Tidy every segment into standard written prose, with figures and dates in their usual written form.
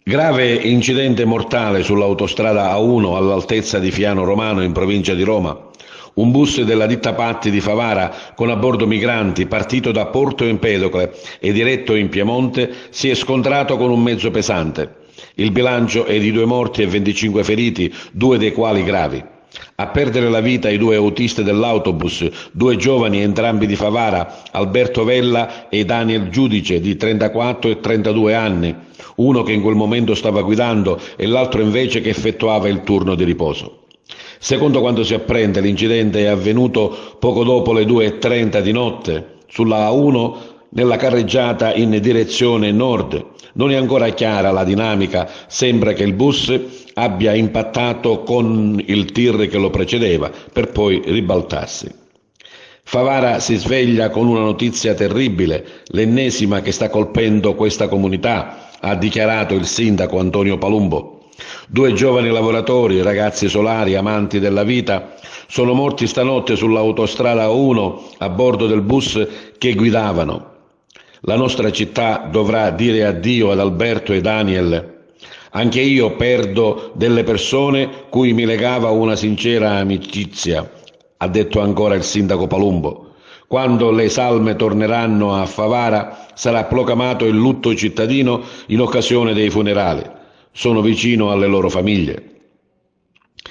Grave incidente mortale sull'autostrada A1 all'altezza di Fiano Romano in provincia di Roma. Un bus della ditta Patti di Favara con a bordo migranti partito da Porto Empedocle e diretto in Piemonte si è scontrato con un mezzo pesante. Il bilancio è di 2 morti e 25 feriti, 2 dei quali gravi. A perdere la vita i 2 autisti dell'autobus, 2 giovani entrambi di Favara, Alberto Vella e Daniel Giudice di 34 e 32 anni, uno che in quel momento stava guidando e l'altro invece che effettuava il turno di riposo. Secondo quanto si apprende, l'incidente è avvenuto poco dopo le 2:30 di notte sulla A1 nella carreggiata in direzione nord. Non è ancora chiara la dinamica, sembra che il bus abbia impattato con il tir che lo precedeva per poi ribaltarsi. Favara si sveglia con una notizia terribile, l'ennesima che sta colpendo questa comunità, ha dichiarato il sindaco Antonio Palumbo. 2 giovani lavoratori, ragazzi solari, amanti della vita, sono morti stanotte sull'autostrada 1 a bordo del bus che guidavano. La nostra città dovrà dire addio ad Alberto e Daniel. Anche io perdo delle persone cui mi legava una sincera amicizia, ha detto ancora il sindaco Palumbo. Quando le salme torneranno a Favara sarà proclamato il lutto cittadino in occasione dei funerali. Sono vicino alle loro famiglie.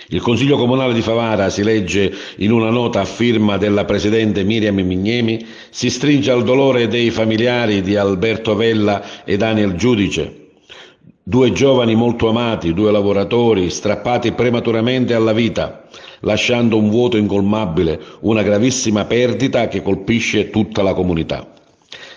Il Consiglio Comunale di Favara, si legge in una nota a firma della presidente Miriam Mignemi, si stringe al dolore dei familiari di Alberto Vella e Daniel Giudice, 2 giovani molto amati, 2 lavoratori strappati prematuramente alla vita, lasciando un vuoto incolmabile, una gravissima perdita che colpisce tutta la comunità.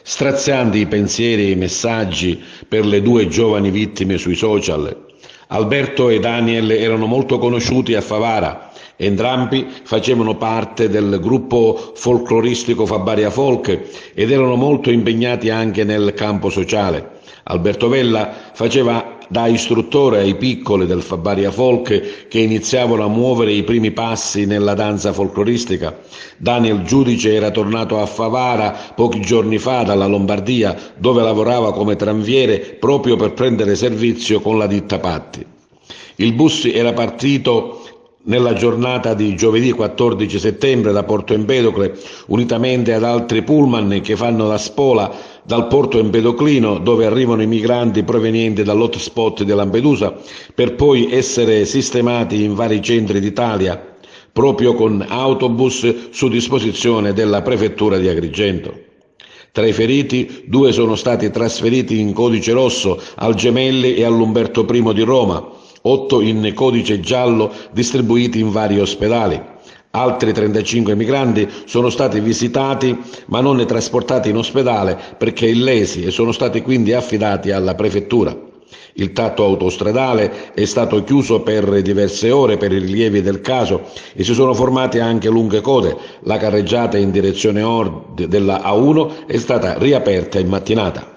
Strazianti i pensieri e i messaggi per le 2 giovani vittime sui social. Alberto e Daniel erano molto conosciuti a Favara, entrambi facevano parte del gruppo folcloristico Fabaria Folk ed erano molto impegnati anche nel campo sociale. Alberto Vella faceva da istruttore ai piccoli del Fabaria Folk che iniziavano a muovere i primi passi nella danza folcloristica. Daniel Giudice era tornato a Favara pochi giorni fa dalla Lombardia, dove lavorava come tranviere proprio per prendere servizio con la ditta Patti. Il bus era partito nella giornata di giovedì 14 settembre da Porto Empedocle, unitamente ad altri pullman che fanno la spola dal porto empedoclino, dove arrivano i migranti provenienti dall'hotspot di Lampedusa, per poi essere sistemati in vari centri d'Italia, proprio con autobus su disposizione della prefettura di Agrigento. Tra i feriti, 2 sono stati trasferiti in codice rosso al Gemelli e all'Umberto I di Roma, 8 in codice giallo distribuiti in vari ospedali. Altri 35 migranti sono stati visitati ma non trasportati in ospedale perché illesi e sono stati quindi affidati alla prefettura. Il tratto autostradale è stato chiuso per diverse ore per i rilievi del caso e si sono formate anche lunghe code. La carreggiata in direzione nord della A1 è stata riaperta in mattinata.